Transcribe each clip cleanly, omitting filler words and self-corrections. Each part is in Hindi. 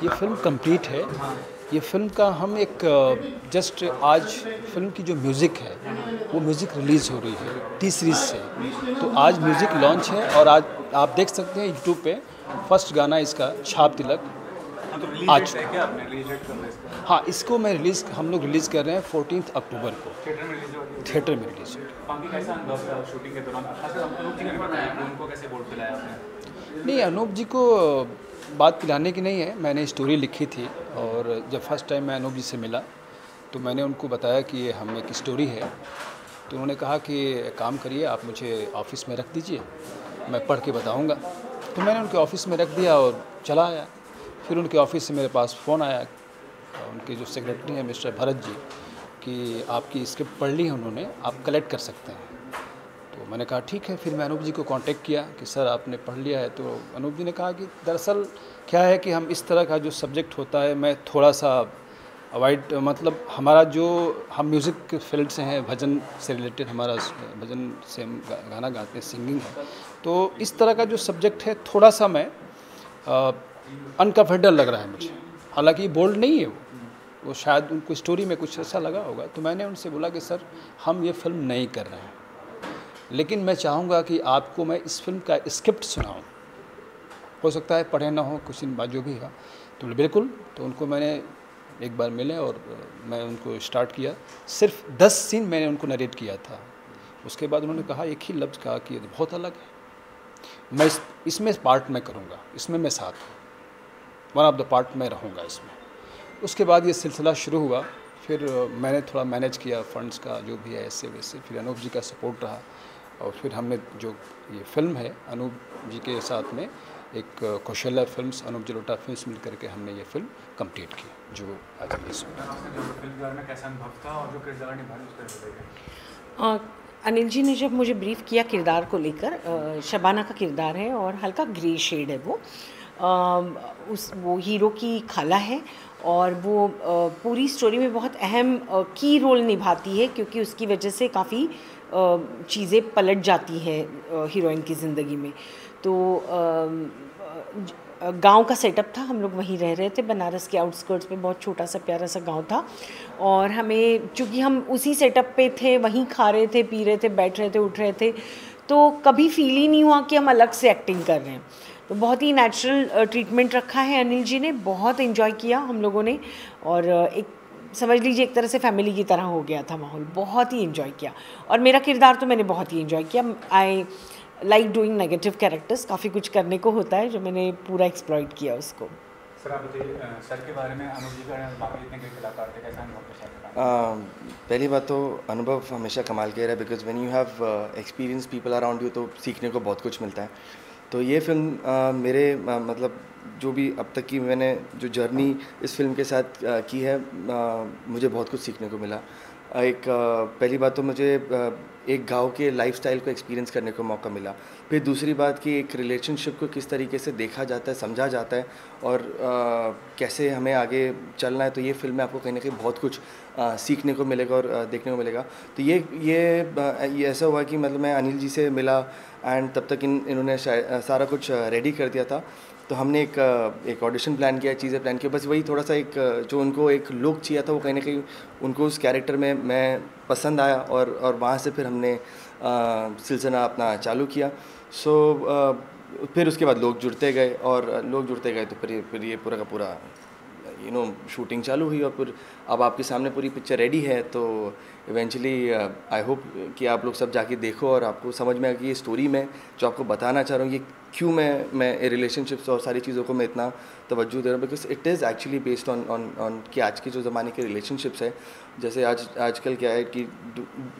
ये फ़िल्म कंप्लीट है। ये फ़िल्म का हम एक जस्ट आज फ़िल्म की जो म्यूज़िक है वो म्यूज़िक रिलीज़ हो रही है टी सीरीज़ से। तो आज म्यूज़िक लॉन्च है और आज आप देख सकते हैं यूट्यूब पे फर्स्ट गाना इसका छाप तिलक आ चुका है। हाँ, इसको मैं हम लोग रिलीज़ कर रहे हैं 14 अक्टूबर को थिएटर में रिलीज़ नहीं, अनूप जी को बात पिलाने की नहीं है। मैंने स्टोरी लिखी थी और जब फर्स्ट टाइम मैं अनूप जी से मिला तो मैंने उनको बताया कि ये हम एक स्टोरी है। तो उन्होंने कहा कि एक काम करिए, आप मुझे ऑफ़िस में रख दीजिए, मैं पढ़ के बताऊंगा। तो मैंने उनके ऑफ़िस में रख दिया और चला आया। फिर उनके ऑफ़िस से मेरे पास फ़ोन आया, उनके जो सेक्रेटरी हैं मिस्टर भरत जी, कि आपकी स्क्रिप्ट पढ़ ली है उन्होंने, आप कलेक्ट कर सकते हैं। तो मैंने कहा ठीक है। फिर मैं अनूप जी को कांटेक्ट किया कि सर आपने पढ़ लिया है। तो अनूप जी ने कहा कि दरअसल क्या है कि हम इस तरह का जो सब्जेक्ट होता है मैं थोड़ा सा अवॉइड, मतलब हमारा जो हम म्यूज़िक फील्ड से हैं, भजन से रिलेटेड हमारा भजन से हम गाना गाते हैं, सिंगिंग है। तो इस तरह का जो सब्जेक्ट है थोड़ा सा मैं अनकम्फर्टेबल लग रहा है मुझे। हालांकि बोल्ड नहीं है वो शायद उनको स्टोरी में कुछ ऐसा लगा होगा। तो मैंने उनसे बोला कि सर हम ये फ़िल्म नहीं कर रहे हैं, लेकिन मैं चाहूँगा कि आपको मैं इस फिल्म का स्क्रिप्ट सुनाऊँ। हो सकता है पढ़े ना हो कुछ इन बात जो भी है। तो बिल्कुल, तो उनको मैंने एक बार मिले और मैं उनको स्टार्ट किया। सिर्फ 10 सीन मैंने उनको नरेट किया था। उसके बाद उन्होंने कहा, एक ही लफ्ज़ कहा कि ये तो बहुत अलग है, मैं इसमें पार्ट में करूँगा, इसमें मैं साथ हूँ, वन ऑफ द पार्ट में रहूँगा इसमें। उसके बाद ये सिलसिला शुरू हुआ। फिर मैंने थोड़ा मैनेज किया फंड्स का जो भी है ऐसे वैसे। फिर अनूप जी का सपोर्ट रहा और फिर हमने जो ये फ़िल्म है अनूप जी के साथ में एक कौशल्या फिल्म्स, अनूप जलोटा फिल्म्स मिल करके हमने ये फ़िल्म कंप्लीट की जो आज रिलीज़ हुई। अनिल जी ने जब मुझे ब्रीफ़ किया किरदार को लेकर, शबाना का किरदार है और हल्का ग्रे शेड है वो। वो हीरो की खाला है और वो पूरी स्टोरी में बहुत अहम की रोल निभाती है, क्योंकि उसकी वजह से काफ़ी चीज़ें पलट जाती हैं हीरोइन की ज़िंदगी में। तो गांव का सेटअप था, हम लोग वहीं रह रहे थे, बनारस के आउटस्कर्ट्स पे बहुत छोटा सा प्यारा सा गांव था। और हमें, चूँकि हम उसी सेटअप पे थे, वहीं खा रहे थे, पी रहे थे, बैठ रहे थे, उठ रहे थे, तो कभी फील ही नहीं हुआ कि हम अलग से एक्टिंग कर रहे हैं। तो बहुत ही नेचुरल ट्रीटमेंट रखा है अनिल जी ने, बहुत एंजॉय किया हम लोगों ने। और एक समझ लीजिए एक तरह से फैमिली की तरह हो गया था माहौल, बहुत ही एंजॉय किया। और मेरा किरदार तो मैंने बहुत ही एंजॉय किया। I like doing negative characters, काफ़ी कुछ करने को होता है जो मैंने पूरा एक्सप्लॉइट किया उसको। सर आप बताइए सर के बारे में, अनूप जी का बाकी इतने कई कलाकार थे, कैसा अनुभव? पहली बात तो अनुभव हमेशा कमाल के रहा, because when you have experience people around you तो सीखने को बहुत कुछ मिलता है। तो ये फिल्म मेरे मतलब जो भी अब तक की मैंने जो जर्नी इस फिल्म के साथ की है, मुझे बहुत कुछ सीखने को मिला। एक पहली बात तो मुझे एक गांव के लाइफस्टाइल को एक्सपीरियंस करने को मौका मिला। फिर दूसरी बात कि एक रिलेशनशिप को किस तरीके से देखा जाता है, समझा जाता है और कैसे हमें आगे चलना है। तो ये फिल्म में आपको कहीं ना कहीं बहुत कुछ सीखने को मिलेगा और देखने को मिलेगा। तो ये ऐसा हुआ कि मतलब मैं अनिल जी से मिला एंड तब तक इन्होंने सारा कुछ रेडी कर दिया था। तो हमने एक ऑडिशन प्लान किया, चीज़ें प्लान की, बस वही थोड़ा सा एक जो उनको एक लुक चाहिए था वो कहीं ना कहीं उनको उस कैरेक्टर में मैं पसंद आया और वहाँ से फिर हमने सिलसिला अपना चालू किया। फिर उसके बाद लोग जुड़ते गए तो फिर ये पूरा का पूरा शूटिंग चालू हुई और फिर अब आपके सामने पूरी पिक्चर रेडी है। तो इवेंचुअली आई होप कि आप लोग सब जाके देखो और आपको समझ में आए कि ये स्टोरी में जो आपको बताना चाह रहा हूँ, ये क्यों मैं रिलेशनशिप्स और सारी चीज़ों को मैं इतना तवज्जो दे रहा हूँ, because it is actually based on कि आज के जो ज़माने के रिलेशनशिप्स है, जैसे आजकल क्या है कि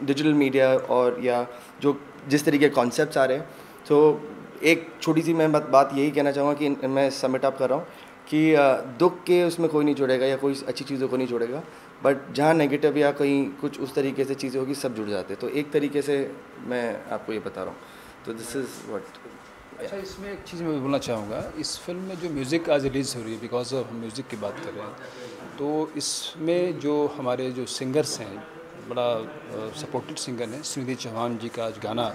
डिजिटल मीडिया और या जो जिस तरीके के कॉन्सेप्ट्स आ रहे हैं। तो एक छोटी सी मैं बात यही कहना चाहूँगा कि मैं समिट अप कर रहा हूँ कि दुख के उसमें कोई नहीं जोड़ेगा या कोई अच्छी चीज़ों को नहीं जोड़ेगा, बट जहाँ नेगेटिव या कहीं कुछ उस तरीके से चीज़ें होगी सब जुड़ जाते हैं। तो एक तरीके से मैं आपको ये बता रहा हूँ। तो दिस इज़ व्हाट। अच्छा, इसमें एक चीज़ मैं बोलना चाहूँगा, इस फिल्म में जो म्यूज़िक आज रिलीज़ हो रही है, बिकॉज ऑफ हम म्यूज़िक की बात कर रहे हैं, तो इसमें जो हमारे जो सिंगर्स हैं, बड़ा सपोर्टेड सिंगर हैं, श्रीनिधि चौहान जी का आज गाना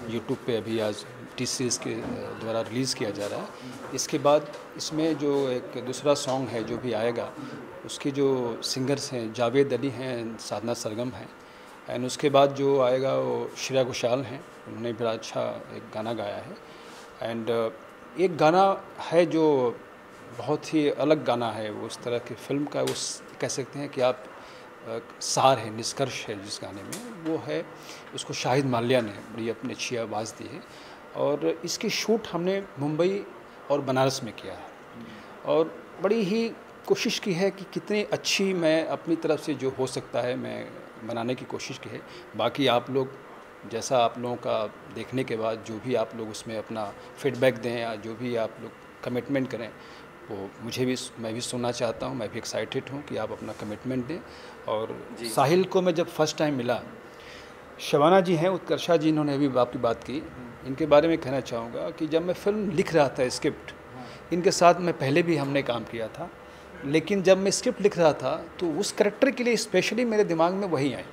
यूट्यूब पे अभी आज टी सीरीज़ के द्वारा रिलीज़ किया जा रहा है। इसके बाद इसमें जो एक दूसरा सॉन्ग है जो भी आएगा, उसके जो सिंगर्स हैं जावेद अली हैं, साधना सरगम हैं, एंड उसके बाद जो आएगा वो श्रेया घोषाल हैं, उन्होंने बड़ा अच्छा एक गाना गाया है। एंड एक गाना है जो बहुत ही अलग गाना है, वो उस तरह की फ़िल्म का उस कह सकते हैं कि आप सार है, निष्कर्ष है जिस गाने में, वो है उसको शाहिद माल्या ने बड़ी अपनी अच्छी आवाज़ दी है। और इसकी शूट हमने मुंबई और बनारस में किया है और बड़ी ही कोशिश की है कि कितनी अच्छी मैं अपनी तरफ से जो हो सकता है मैं बनाने की कोशिश की है। बाकी आप लोग जैसा आप लोगों का देखने के बाद जो भी आप लोग उसमें अपना फीडबैक दें या जो भी आप लोग कमिटमेंट करें, वो मैं भी सुनना चाहता हूँ, मैं भी एक्साइटेड हूँ कि आप अपना कमिटमेंट दें। और साहिल को मैं जब फर्स्ट टाइम मिला, शबाना जी हैं, उत्कर्षा जी, इन्होंने अभी आपकी बात की, इनके बारे में कहना चाहूँगा कि जब मैं फ़िल्म लिख रहा था स्क्रिप्ट, इनके साथ मैं पहले भी हमने काम किया था, लेकिन जब मैं स्क्रिप्ट लिख रहा था तो उस करैक्टर के लिए स्पेशली मेरे दिमाग में वही आई,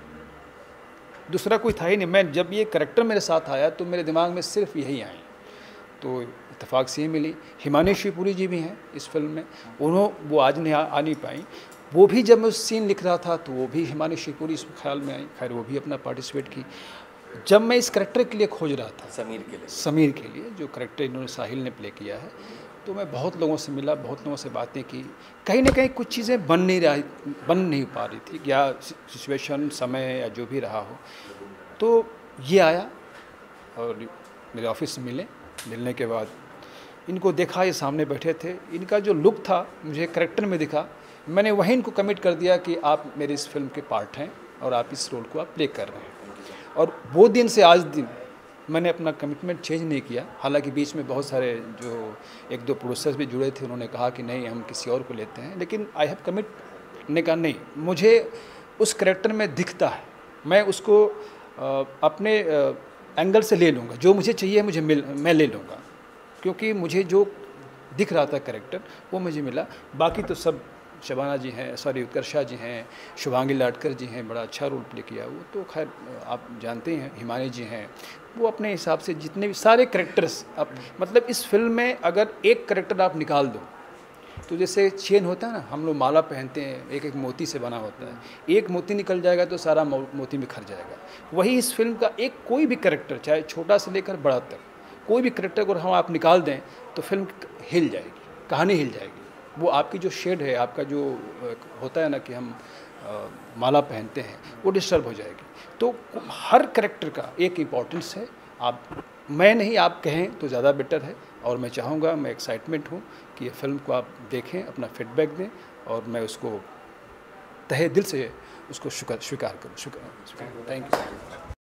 दूसरा कोई था ही नहीं। मैं जब ये करैक्टर मेरे साथ आया तो मेरे दिमाग में सिर्फ यही आई। तो इत्तेफाक से ही मिली। हिमानी शिवपुरी जी भी हैं इस फिल्म में, वो आज नहीं आ नहीं पाई। वो भी जब मैं उस सीन लिख रहा था तो वो भी हिमानी शिवपुरी इस ख्याल में आई, खैर वो भी अपना पार्टिसिपेट की। जब मैं इस करैक्टर के लिए खोज रहा था, समीर के लिए जो करैक्टर इन्होंने साहिल ने प्ले किया है, तो मैं बहुत लोगों से मिला, बहुत लोगों से बातें की। कहीं ना कहीं कुछ चीज़ें बन नहीं पा रही थी, या सिचुएशन, समय या जो भी रहा हो। तो ये आया और मेरे ऑफिस में मिलने के बाद इनको देखा, ये सामने बैठे थे, इनका जो लुक था मुझे करैक्टर में दिखा। मैंने वहीं इनको कमिट कर दिया कि आप मेरे इस फिल्म के पार्ट हैं और आप इस रोल को आप प्ले कर रहे हैं। और वो दिन से आज दिन मैंने अपना कमिटमेंट चेंज नहीं किया। हालांकि बीच में बहुत सारे जो एक दो प्रोड्यूसर्स भी जुड़े थे, उन्होंने कहा कि नहीं हम किसी और को लेते हैं, लेकिन आई हैव कमिट ने कहा नहीं, मुझे उस करैक्टर में दिखता है, मैं उसको अपने एंगल से ले लूँगा, जो मुझे चाहिए मैं ले लूँगा, क्योंकि मुझे जो दिख रहा था करैक्टर वो मुझे मिला। बाकी तो सब शबाना जी हैं, उत्कर्षा जी हैं, शुभांगी लाटकर जी हैं, बड़ा अच्छा रोल प्ले किया वो तो खैर आप जानते हैं। हिमानी जी हैं, वो अपने हिसाब से जितने भी सारे करैक्टर्स, अब मतलब इस फिल्म में अगर एक करैक्टर आप निकाल दो तो जैसे चेन होता है ना, हम लोग माला पहनते हैं, एक एक मोती से बना होता है, एक मोती निकल जाएगा तो सारा मोती बिखर जाएगा। वही इस फिल्म का एक कोई भी करैक्टर, चाहे छोटा से लेकर बड़ा तक, कोई भी करैक्टर अगर हम आप निकाल दें तो फिल्म हिल जाएगी, कहानी हिल जाएगी। वो आपकी जो शेड है, आपका जो होता है ना कि हम माला पहनते हैं, वो डिस्टर्ब हो जाएगी। तो हर करैक्टर का एक इम्पॉर्टेंस है। मैं नहीं, आप कहें तो ज़्यादा बेटर है। और मैं चाहूँगा, मैं एक्साइटमेंट हूँ कि ये फिल्म को आप देखें, अपना फीडबैक दें और मैं उसको तहे दिल से उसको स्वीकार करूँ। Thank you.